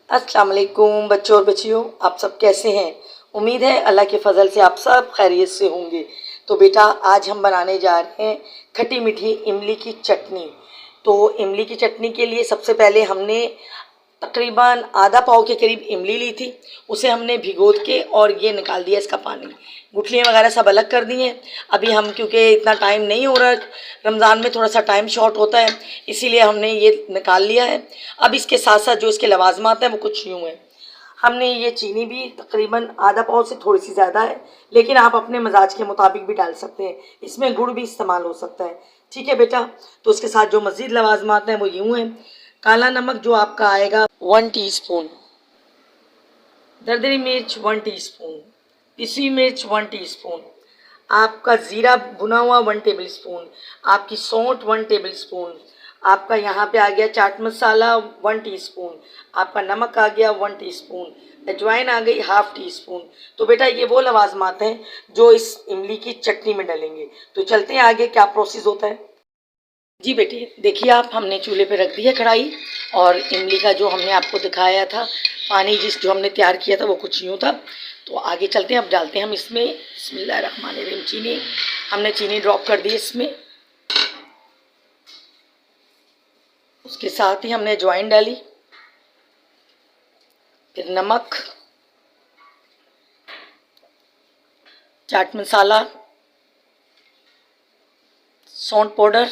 अस्सलाम वालेकुम बच्चों और बच्चियों, आप सब कैसे हैं। उम्मीद है अल्लाह के फजल से आप सब खैरियत से होंगे। तो बेटा आज हम बनाने जा रहे हैं खट्टी मीठी इमली की चटनी। तो इमली की चटनी के लिए सबसे पहले हमने तकरीबन आधा पाव के करीब इमली ली थी। उसे हमने भिगो के और ये निकाल दिया इसका पानी, गुठलियाँ वगैरह सब अलग कर दी हैं। अभी हम क्योंकि इतना टाइम नहीं हो रहा, रमज़ान में थोड़ा सा टाइम शॉर्ट होता है, इसीलिए हमने ये निकाल लिया है। अब इसके साथ साथ जो इसके लवाजमात हैं वो कुछ यूँ हैं। हमने ये चीनी भी तकरीबन आधा पाव से थोड़ी सी ज़्यादा है, लेकिन आप अपने मजाज के मुताबिक भी डाल सकते हैं। इसमें गुड़ भी इस्तेमाल हो सकता है। ठीक है बेटा, तो उसके साथ जो मज़ीद लवाजमात हैं वो यूँ हैं। काला नमक जो आपका आएगा 1 टीस्पून, दरदरी मिर्च 1 टीस्पून, पिसी मिर्च 1 टीस्पून, आपका ज़ीरा भुना हुआ 1 टेबल स्पून, आपकी सौंठ 1 टेबल स्पून, आपका यहाँ पे आ गया चाट मसाला 1 टीस्पून, आपका नमक आ गया 1 टीस्पून, अजवाइन आ गई हाफ टी स्पून। तो बेटा ये वो लवाजमात हैं जो इस इमली की चटनी में डलेंगे। तो चलते हैं आगे क्या प्रोसेस होता है। जी बेटे देखिए, आप हमने चूल्हे पे रख दिया कढ़ाई, और इमली का जो हमने आपको दिखाया था पानी जो हमने तैयार किया था वो कुछ यूँ था। तो आगे चलते हैं, अब डालते हैं हम इसमें बिस्मिल्लाहिर्रहमानिर्रहीम चीनी। हमने चीनी ड्रॉप कर दी इसमें, उसके साथ ही हमने अजवाइन डाली, फिर नमक, चाट मसाला, सौंठ पाउडर,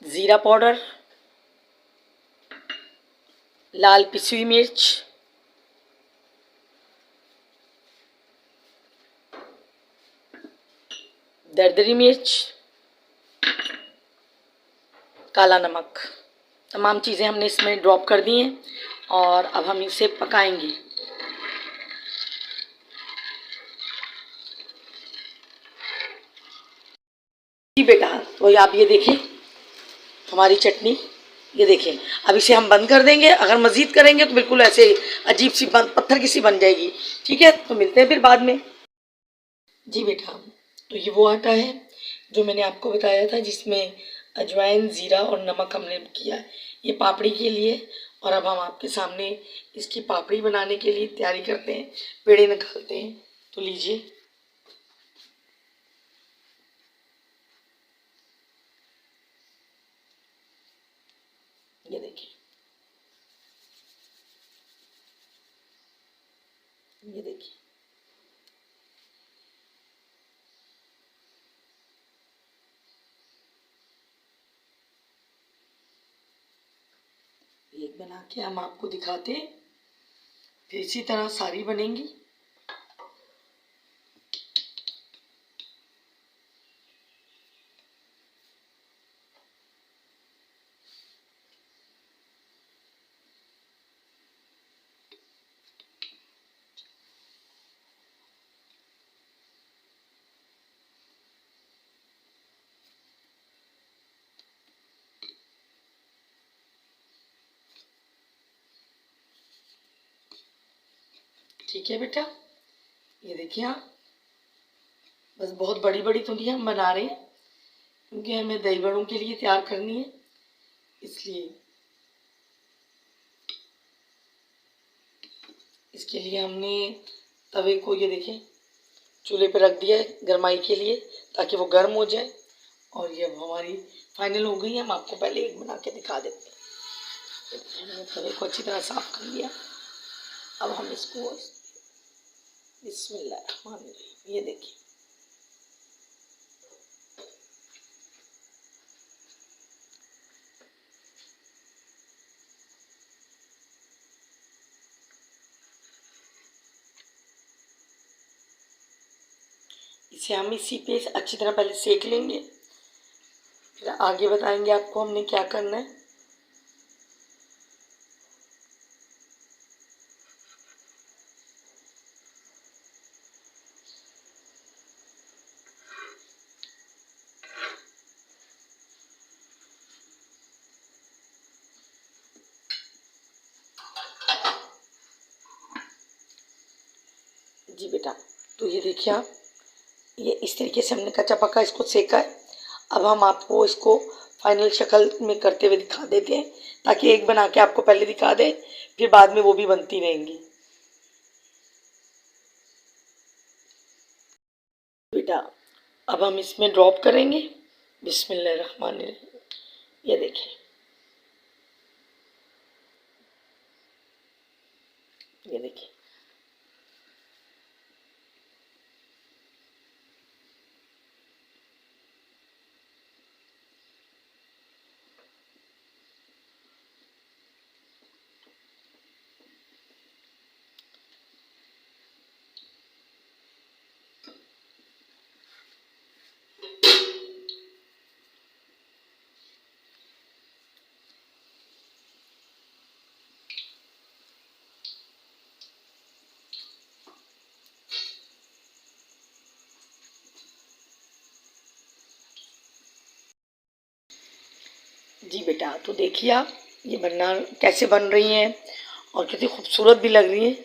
ज़ीरा पाउडर, लाल पिसी हुई मिर्च, दरदरी मिर्च, काला नमक। तमाम चीज़ें हमने इसमें ड्रॉप कर दी हैं और अब हम इसे पकाएंगे। जी बेटा, तो आप ये देखें हमारी चटनी, ये देखें। अब इसे हम बंद कर देंगे, अगर मज़ीद करेंगे तो बिल्कुल ऐसे अजीब सी पत्थर की सी बन जाएगी। ठीक है, तो मिलते हैं फिर बाद में। जी बेटा, तो ये वो आटा है जो मैंने आपको बताया था, जिसमें अजवाइन, ज़ीरा और नमक हमने किया है। ये पापड़ी के लिए। और अब हम आपके सामने इसकी पापड़ी बनाने के लिए तैयारी करते हैं, पेड़े निकालते हैं। तो लीजिए, ये देखिए, ये देखिए। एक बना के हम आपको दिखाते हैं, फिर इसी तरह सारी बनेंगी। ठीक है बेटा, ये देखिए आप, बस बहुत बड़ी बड़ी तो नहीं हम बना रहे हैं, क्योंकि हमें दही बड़ों के लिए तैयार करनी है, इसलिए इसके लिए हमने तवे को, ये देखें, चूल्हे पे रख दिया है गरमाई के लिए, ताकि वो गर्म हो जाए। और ये अब हमारी फाइनल हो गई है। हम आपको पहले एक बना के दिखा देते हैं। हमने तवे को अच्छी तरह साफ कर लिया। अब हम इसको बिस्मिल्लाहिर्रहमानिर्रहीम, ये देखिए, इसे हम इसी पे अच्छी तरह पहले सेक लेंगे, फिर आगे बताएंगे आपको हमने क्या करना है। जी बेटा, तो ये देखिए आप, ये इस तरीके से हमने कच्चा पक्का इसको सेका है। अब हम आपको इसको फाइनल शक्ल में करते हुए दिखा देते हैं, ताकि एक बना के आपको पहले दिखा दे, फिर बाद में वो भी बनती रहेंगी। बेटा अब हम इसमें ड्रॉप करेंगे। बिस्मिल्लाहिर्रहमानिर्रहीम। ये देखिए, ये देखिए। जी बेटा, तो देखिए आप ये बनना कैसे बन रही हैं और कितनी खूबसूरत भी लग रही हैं।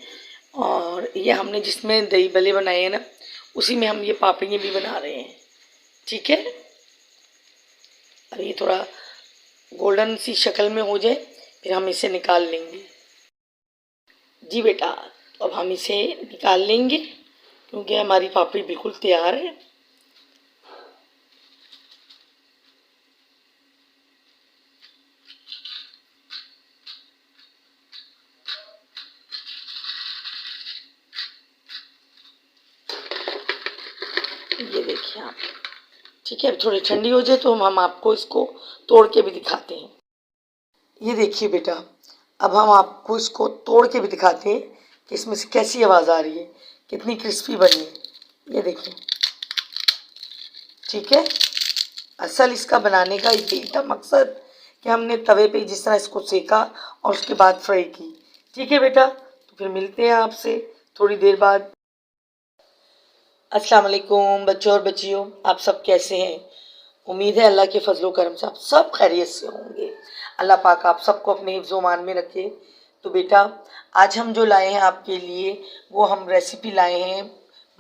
और ये हमने जिसमें दही भल्ले बनाए हैं ना, उसी में हम ये पापड़ियाँ भी बना रहे हैं। ठीक है, अब ये थोड़ा गोल्डन सी शक्ल में हो जाए, फिर हम इसे निकाल लेंगे। जी बेटा, तो अब हम इसे निकाल लेंगे, क्योंकि हमारी पापड़ी बिल्कुल तैयार है। ये देखिए आप। ठीक है, अब थोड़ी ठंडी हो जाए तो हम आपको इसको तोड़ के भी दिखाते हैं। ये देखिए बेटा, अब हम आपको इसको तोड़ के भी दिखाते हैं कि इसमें से कैसी आवाज़ आ रही है, कितनी क्रिस्पी बनी है। ये देखिए। ठीक है, असल इसका बनाने का यही था मकसद कि हमने तवे पे जिस तरह इसको सेका और उसके बाद फ्राई की। ठीक है बेटा, तो फिर मिलते हैं आपसे थोड़ी देर बाद। अस्सलाम वालेकुम बच्चों और बच्चियों, आप सब कैसे हैं? उम्मीद है अल्लाह के फजलो करम से आप सब खैरियत से होंगे। अल्लाह पाक आप सबको अपने हिफ्ज़-ओ-मान में रखे। तो बेटा आज हम जो लाए हैं आपके लिए, वो हम रेसिपी लाए हैं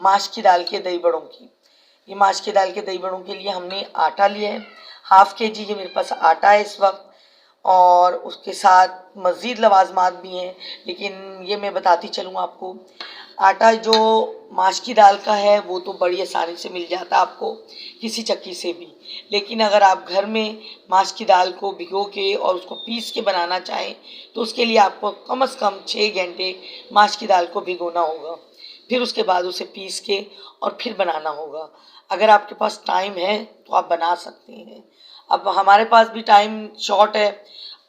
माश की दाल के दही बड़ों की। ये माश की दाल के दही बड़ों के लिए हमने आटा लिया है, हाफ़ के जी ये मेरे पास आटा है इस वक्त। और उसके साथ मज़ीद लवाजमात भी हैं, लेकिन ये मैं बताती चलूँ आपको। आटा जो माश की दाल का है वो तो बड़ी आसानी से मिल जाता है आपको किसी चक्की से भी। लेकिन अगर आप घर में माश की दाल को भिगो के और उसको पीस के बनाना चाहें, तो उसके लिए आपको कम से कम 6 घंटे माश की दाल को भिगोना होगा। फिर उसके बाद उसे पीस के और फिर बनाना होगा। अगर आपके पास टाइम है तो आप बना सकते हैं। अब हमारे पास भी टाइम शॉर्ट है,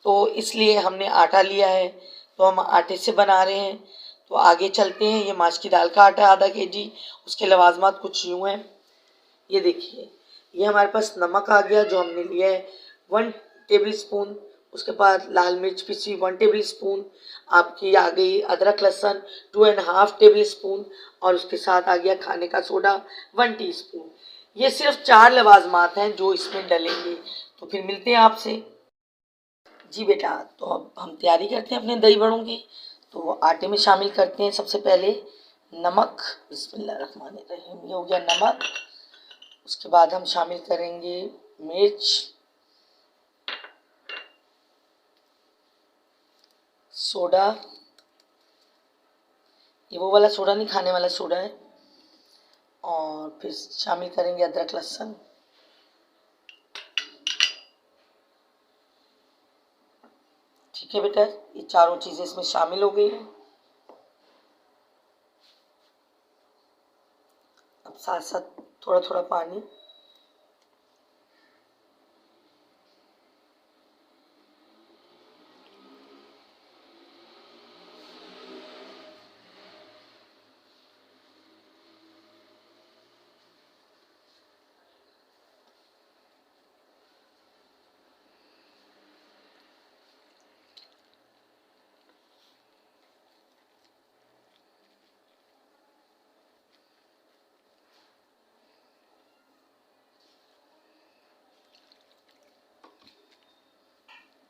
तो इसलिए हमने आटा लिया है, तो हम आटे से बना रहे हैं। तो आगे चलते हैं। ये माश की दाल का आटा है आधा के जी। उसके लवाजमात कुछ यूँ हैं। ये देखिए, ये हमारे पास नमक आ गया जो हमने लिया है 1 टेबल स्पून। उसके बाद लाल मिर्च पिसी 1 टेबल स्पून। आपकी आ गई अदरक लहसुन 2.5 टेबल स्पून। और उसके साथ आ गया खाने का सोडा 1 टीस्पून। ये सिर्फ 4 लवाजमात हैं जो इसमें डलेंगे। तो फिर मिलते हैं आपसे। जी बेटा, तो अब हम तैयारी करते हैं अपने दही बड़ों की। तो आटे में शामिल करते हैं सबसे पहले नमक। बिस्मिल्लाहिर्रहमानिर्रहीम। ये हो गया नमक। उसके बाद हम शामिल करेंगे मिर्च, सोडा। ये वो वाला सोडा नहीं, खाने वाला सोडा है। और फिर शामिल करेंगे अदरक लहसुन। ठीक है बेटा, ये चारों चीज़ें इसमें शामिल हो गई हैं। अब साथ साथ थोड़ा थोड़ा पानी।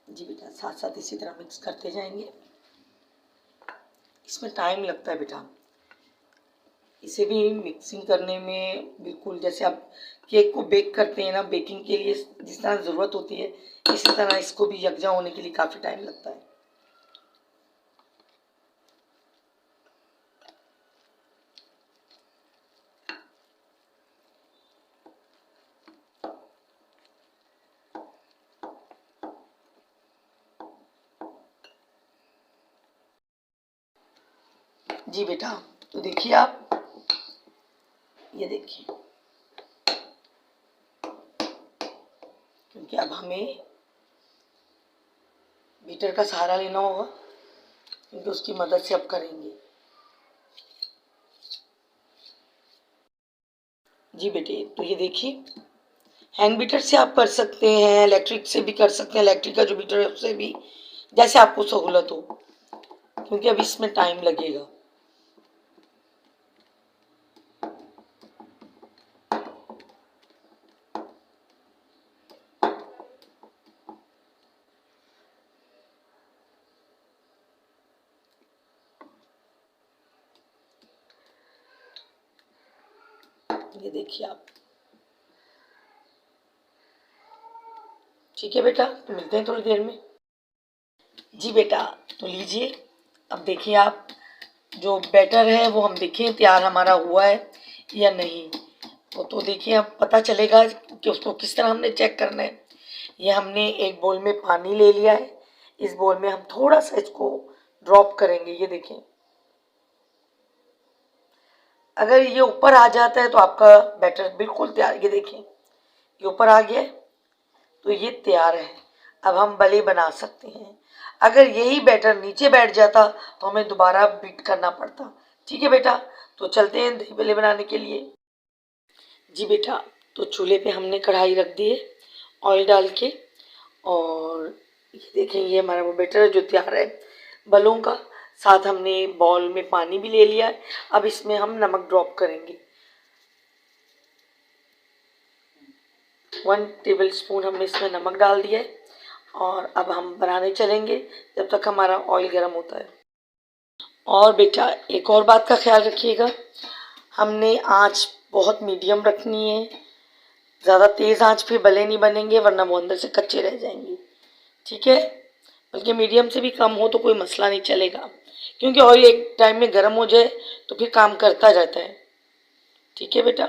जी बेटा, साथ साथ इसी तरह मिक्स करते जाएंगे। इसमें टाइम लगता है बेटा, इसे भी मिक्सिंग करने में बिल्कुल जैसे आप केक को बेक करते हैं ना, बेकिंग के लिए जिस तरह ज़रूरत होती है, इसी तरह इसको भी यकजा होने के लिए काफ़ी टाइम लगता है। जी बेटा, तो देखिए आप, ये देखिए, क्योंकि अब हमें बीटर का सहारा लेना होगा, क्योंकि उसकी मदद से अब करेंगे। जी बेटे, तो ये देखिए, हैंड बीटर से आप कर सकते हैं, इलेक्ट्रिक से भी कर सकते हैं, इलेक्ट्रिक का जो बीटर है उससे भी, जैसे आपको सहूलत हो, क्योंकि अब इसमें टाइम लगेगा। ये देखिए आप, ठीक है बेटा, तो मिलते हैं थोड़ी देर में। जी बेटा, तो लीजिए, अब देखिए आप, जो बैटर है वो हम देखें तैयार हमारा हुआ है या नहीं। तो देखिए अब पता चलेगा कि उसको किस तरह हमने चेक करना है। ये हमने एक बोल में पानी ले लिया है, इस बोल में हम थोड़ा सा इसको ड्रॉप करेंगे। ये देखें, अगर ये ऊपर आ जाता है तो आपका बैटर बिल्कुल तैयार। ये देखें, ये ऊपर आ गया है, तो ये तैयार है। अब हम बले बना सकते हैं। अगर यही बैटर नीचे बैठ जाता तो हमें दोबारा बीट करना पड़ता। ठीक है बेटा, तो चलते हैं दही बले बनाने के लिए। जी बेटा, तो चूल्हे पे हमने कढ़ाई रख दी है ऑयल डाल के, और ये देखें, ये हमारा वो बैटर है जो तैयार है बलों का। साथ हमने बॉल में पानी भी ले लिया है। अब इसमें हम नमक ड्रॉप करेंगे। 1 टेबल स्पून हमने इसमें नमक डाल दिया है, और अब हम बनाने चलेंगे जब तक हमारा ऑयल गर्म होता है। और बेटा, एक और बात का ख्याल रखिएगा, हमने आंच बहुत मीडियम रखनी है। ज़्यादा तेज़ आंच पे भले नहीं बनेंगे, वरना वो अंदर से कच्चे रह जाएंगे। ठीक है, बल्कि मीडियम से भी कम हो तो कोई मसला नहीं चलेगा, क्योंकि ऑयल एक टाइम में गर्म हो जाए तो फिर काम करता जाता है। ठीक है बेटा,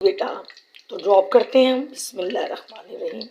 बेटा तो ड्रॉप करते हैं हम। बिस्मिल्लाहिर्रहमानिर्रहीम।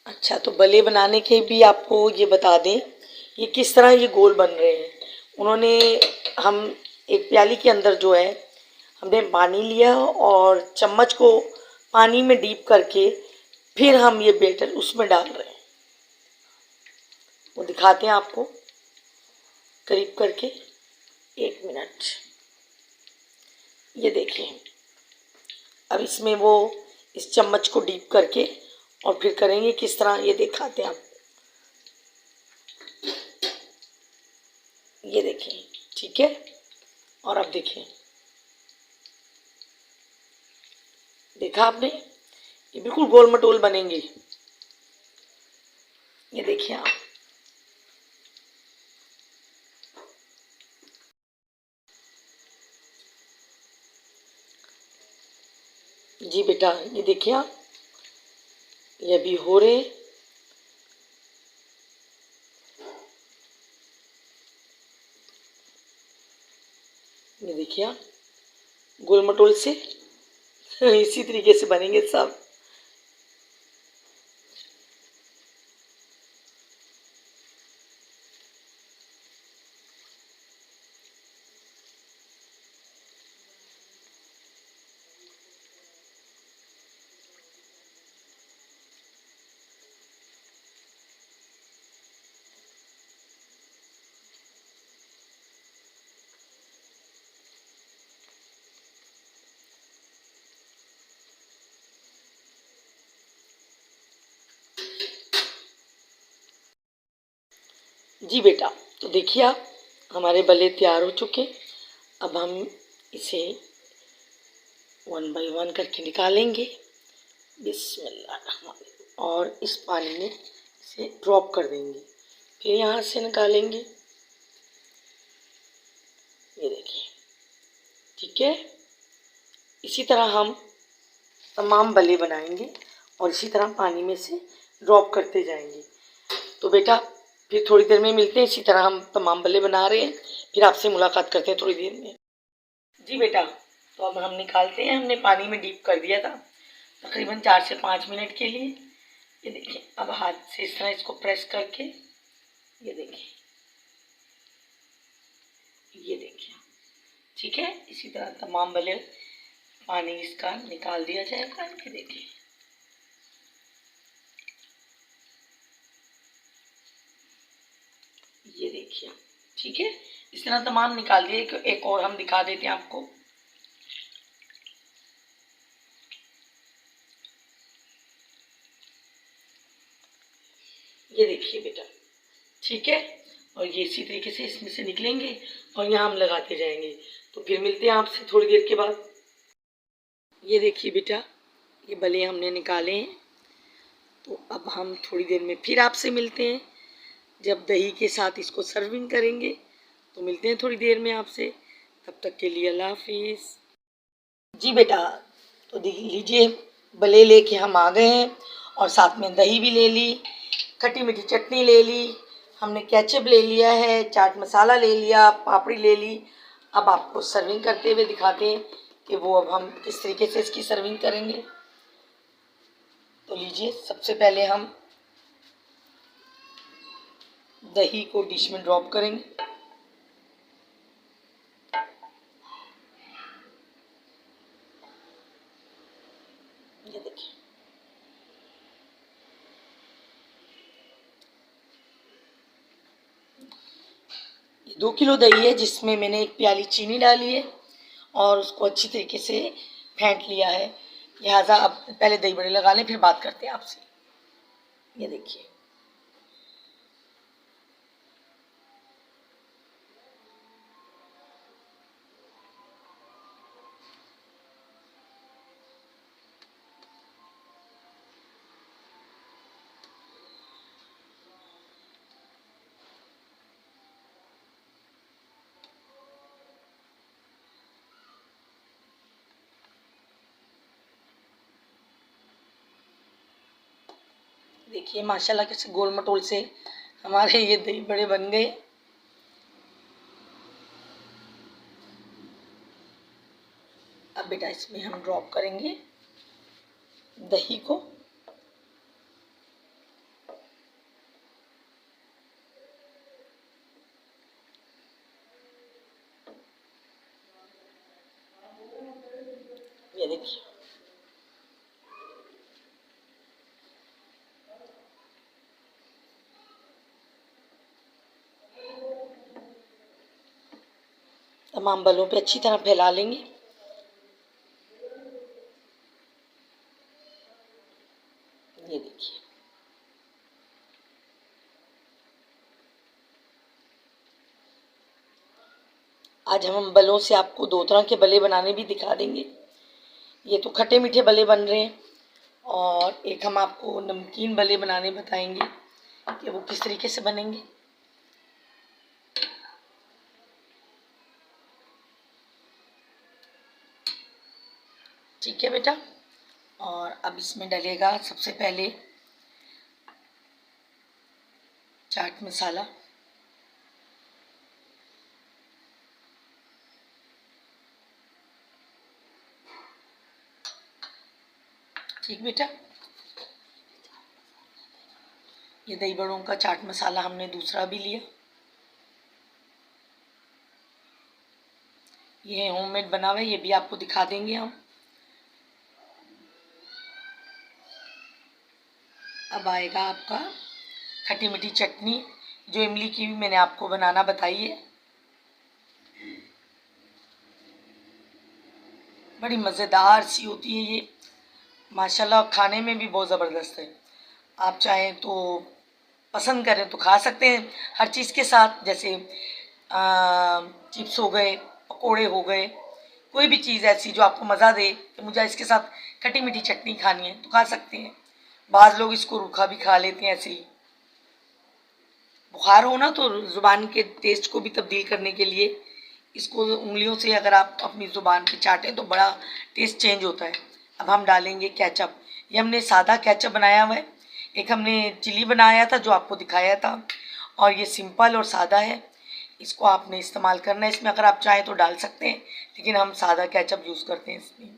अच्छा, तो बले बनाने के भी आपको ये बता दें, ये किस तरह ये गोल बन रहे हैं। उन्होंने, हम एक प्याली के अंदर जो है हमने पानी लिया, और चम्मच को पानी में डीप करके फिर हम ये बैटर उसमें डाल रहे हैं। वो दिखाते हैं आपको करीब करके, 1 मिनट। ये देखिए, अब इसमें वो इस चम्मच को डीप करके और फिर करेंगे किस तरह, ये दिखाते हैं आपको। ये देखें, ठीक है, और अब देखें, देखा आपने, ये बिल्कुल गोल मटोल बनेंगे। ये देखिए आप, जी बेटा, ये देखिए आप, ये अभी हो रहे। ये देखिए आप, गोल मटोल से इसी तरीके से बनेंगे सब। जी बेटा, तो देखिए आप, हमारे बल्ले तैयार हो चुके। अब हम इसे 1 बाय 1 करके निकालेंगे। बिस्मिल्लाह। और इस पानी में इसे ड्रॉप कर देंगे, फिर यहाँ से निकालेंगे। ये देखिए, ठीक है। इसी तरह हम तमाम बल्ले बनाएंगे और इसी तरह पानी में से ड्रॉप करते जाएंगे। तो बेटा फिर थोड़ी देर में मिलते हैं। इसी तरह हम तमाम बल्ले बना रहे हैं, फिर आपसे मुलाकात करते हैं थोड़ी देर में। जी बेटा, तो अब हम निकालते हैं। हमने पानी में डीप कर दिया था तकरीबन 4 से 5 मिनट के लिए। ये देखिए, अब हाथ से इस तरह इसको प्रेस करके, ये देखिए, ये देखिए, ठीक है। इसी तरह तमाम बल्ले पानी इसका निकाल दिया जाएगा। ये देखिए, ये देखिए, ठीक है। इस तरह तमाम निकाल दिए। एक और हम दिखा देते हैं आपको। ये देखिए बेटा, ठीक है। और ये इसी तरीके से इसमें से निकलेंगे और यहाँ हम लगाते जाएंगे। तो फिर मिलते हैं आपसे थोड़ी देर के बाद। ये देखिए बेटा, ये बल्ले हमने निकाले हैं। तो अब हम थोड़ी देर में फिर आपसे मिलते हैं, जब दही के साथ इसको सर्विंग करेंगे। तो मिलते हैं थोड़ी देर में आपसे। तब तक के लिए अल्लाह हाफिज़। जी बेटा, तो देख लीजिए, बल्ले लेके हम आ गए हैं और साथ में दही भी ले ली, खट्टी मीठी चटनी ले ली, हमने केचप ले लिया है, चाट मसाला ले लिया, पापड़ी ले ली। अब आपको सर्विंग करते हुए दिखाते हैं कि वो अब हम किस तरीके से इसकी सर्विंग करेंगे। तो लीजिए, सबसे पहले हम दही को डिश में ड्रॉप करेंगे। ये देखिए, 2 किलो दही है, जिसमें मैंने 1 प्याली चीनी डाली है और उसको अच्छी तरीके से फेंट लिया है। लिहाजा अब पहले दही बड़े लगा लें, फिर बात करते हैं आपसे। ये देखिए, देखिए माशाल्लाह कैसे गोल मटोल से हमारे ये दही बड़े बन गए। अब बेटा इसमें हम ड्रॉप करेंगे दही को। ये देखिए, तमाम बलों पे अच्छी तरह फैला लेंगे। ये देखिए, आज हम बलों से आपको 2 तरह के बल्ले बनाने भी दिखा देंगे। ये तो खट्टे मीठे बल्ले बन रहे हैं और एक हम आपको नमकीन बल्ले बनाने बताएंगे कि वो किस तरीके से बनेंगे। ठीक है बेटा, और अब इसमें डलेगा सबसे पहले चाट मसाला। ठीक बेटा, ये दही बड़ों का चाट मसाला हमने दूसरा भी लिया। ये होममेड बना हुआ है, ये भी आपको दिखा देंगे हम। अब आएगा आपका खट्टी मीठी चटनी, जो इमली की भी मैंने आपको बनाना बताई है। बड़ी मज़ेदार सी होती है ये, माशाल्लाह खाने में भी बहुत ज़बरदस्त है। आप चाहें तो पसंद करें तो खा सकते हैं हर चीज़ के साथ, जैसे चिप्स हो गए, पकोड़े हो गए, कोई भी चीज़ ऐसी जो आपको मज़ा दे कि मुझे इसके साथ खट्टी मीठी चटनी खानी है तो खा सकते हैं। बाज़ लोग इसको रूखा भी खा लेते हैं ऐसे ही। बुखार हो ना तो ज़ुबान के टेस्ट को भी तब्दील करने के लिए इसको उंगलियों से अगर आप अपनी ज़ुबान पे चाटें तो बड़ा टेस्ट चेंज होता है। अब हम डालेंगे केचप। ये हमने सादा केचप बनाया हुआ है, एक हमने चिली बनाया था जो आपको दिखाया था, और ये सिंपल और सादा है। इसको आपने इस्तेमाल करना है। इसमें अगर आप चाहें तो डाल सकते हैं, लेकिन हम सादा केचप यूज़ करते हैं इसमें।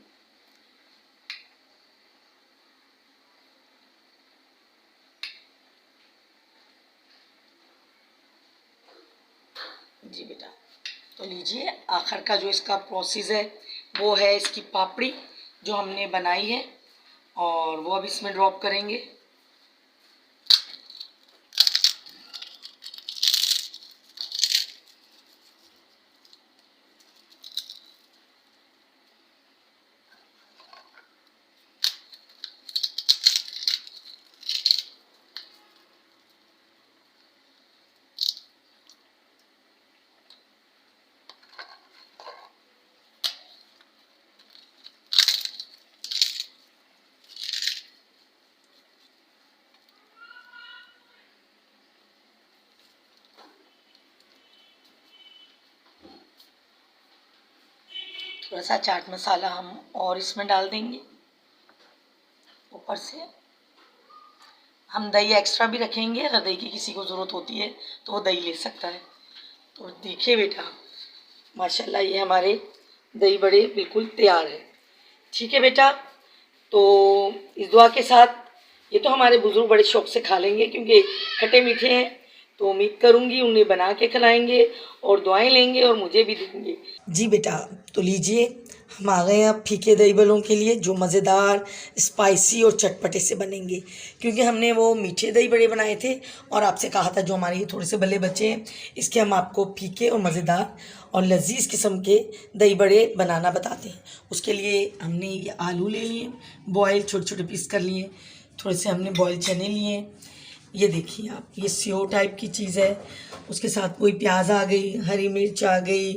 जी बेटा, तो लीजिए आखिर का जो इसका प्रोसेस है वो है इसकी पापड़ी जो हमने बनाई है, और वो अब इसमें ड्रॉप करेंगे। थोड़ा सा चाट मसाला हम और इसमें डाल देंगे ऊपर से। हम दही एक्स्ट्रा भी रखेंगे, अगर दही की किसी को ज़रूरत होती है तो वो दही ले सकता है। तो देखिए बेटा, माशाल्लाह ये हमारे दही बड़े बिल्कुल तैयार है। ठीक है बेटा, तो इस दुआ के साथ ये तो हमारे बुजुर्ग बड़े शौक से खा लेंगे क्योंकि खट्टे मीठे हैं, तो उम्मीद करूँगी उन्हें बना के खिलाएंगे और दुआएं लेंगे और मुझे भी देंगे। जी बेटा, तो लीजिए हम आ गए हैं अब फीके दही बड़ों के लिए जो मज़ेदार, स्पाइसी और चटपटे से बनेंगे, क्योंकि हमने वो मीठे दही बड़े बनाए थे और आपसे कहा था जो हमारे ये थोड़े से बल्ले बचे हैं इसके हम आपको फीके और मज़ेदार और लजीज किस्म के दही बड़े बनाना बताते हैं। उसके लिए हमने ये आलू ले लिए, बॉयल छोटे छोटे पीस कर लिए, थोड़े से हमने बॉयल चने लिए, ये देखिए आप, ये सेव टाइप की चीज़ है, उसके साथ वही प्याज आ गई, हरी मिर्च आ गई,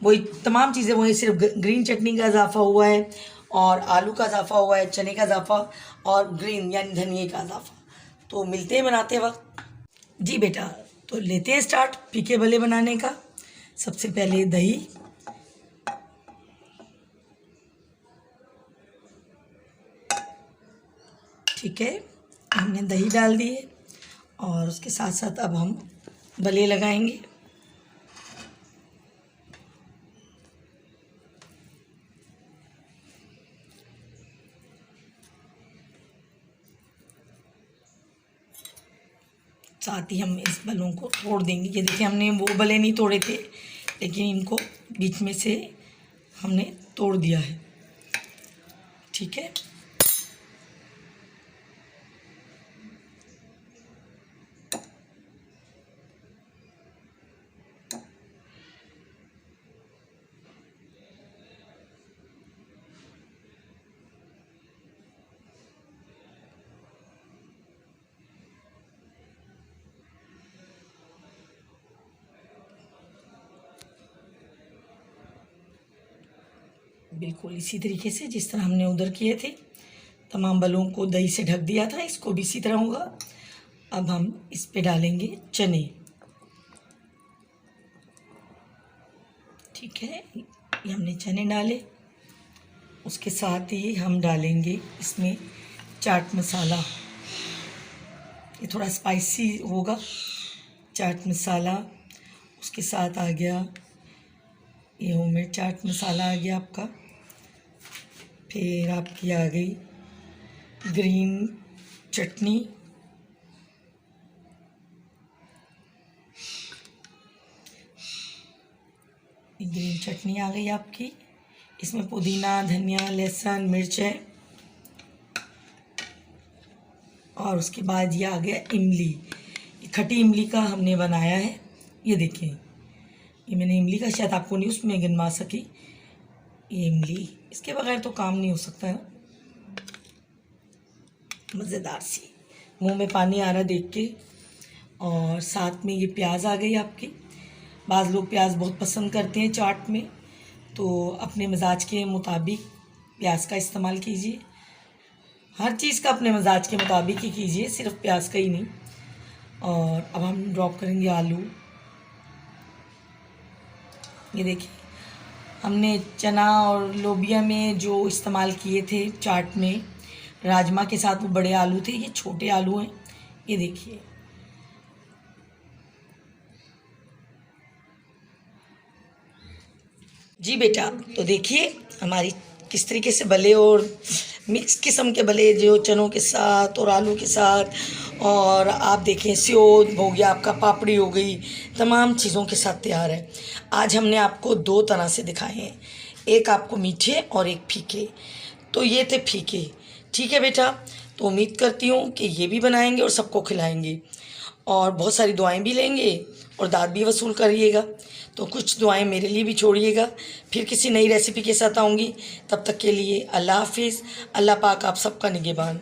वही तमाम चीज़ें, वही सिर्फ ग्रीन चटनी का इजाफा हुआ है और आलू का इजाफा हुआ है, चने का इजाफा और ग्रीन यानी धनिए का इजाफा। तो मिलते हैं बनाते वक्त। जी बेटा, तो लेते हैं स्टार्ट फीके भले बनाने का। सबसे पहले दही, ठीक है, हमने दही डाल दिए और उसके साथ साथ अब हम भले लगाएंगे। साथ ही हम इस बलों को तोड़ देंगे। ये देखिए हमने वो बले नहीं तोड़े थे, लेकिन इनको बीच में से हमने तोड़ दिया है। ठीक है, बिल्कुल इसी तरीके से जिस तरह हमने उधर किए थे, तमाम बलों को दही से ढक दिया था, इसको भी इसी तरह होगा। अब हम इस पे डालेंगे चने। ठीक है, ये हमने चने डाले, उसके साथ ही हम डालेंगे इसमें चाट मसाला। ये थोड़ा स्पाइसी होगा, चाट मसाला। उसके साथ आ गया ये होममेड चाट मसाला आ गया आपका। फिर आपकी आ गई ग्रीन चटनी, ग्रीन चटनी आ गई आपकी। इसमें पुदीना, धनिया, लहसुन, मिर्च है। और उसके बाद ये आ गया इमली, खट्टी इमली का हमने बनाया है। ये देखिए, ये मैंने इमली का शायद आपको नहीं उसमें गिनवा सकी, ये इमली, इसके बगैर तो काम नहीं हो सकता है। मज़ेदार सी, मुंह में पानी आ रहा देख के। और साथ में ये प्याज आ गई आपकी। बाज़ लोग प्याज बहुत पसंद करते हैं चाट में, तो अपने मिजाज के मुताबिक प्याज का इस्तेमाल कीजिए। हर चीज़ का अपने मिजाज के मुताबिक ही कीजिए, सिर्फ प्याज का ही नहीं। और अब हम ड्रॉप करेंगे आलू। ये देखिए, हमने चना और लोबिया में जो इस्तेमाल किए थे चाट में, राजमा के साथ वो बड़े आलू थे, ये छोटे आलू हैं। ये देखिए, जी बेटा, तो देखिए हमारी किस तरीके से भले और मिक्स किस्म के भले जो चनों के साथ और आलू के साथ, और आप देखें सेव हो गया आपका, पापड़ी हो गई, तमाम चीज़ों के साथ तैयार है। आज हमने आपको दो तरह से दिखाए हैं, एक आपको मीठे और एक फीके। तो ये थे फीके। ठीक है बेटा, तो उम्मीद करती हूँ कि ये भी बनाएंगे और सबको खिलाएंगे, और बहुत सारी दुआएं भी लेंगे और दाद भी वसूल करिएगा। तो कुछ दुआएं मेरे लिए भी छोड़िएगा। फिर किसी नई रेसिपी के साथ आऊँगी, तब तक के लिए अल्लाह हाफिज़। अल्लाह पाक आप सबका निगहबान।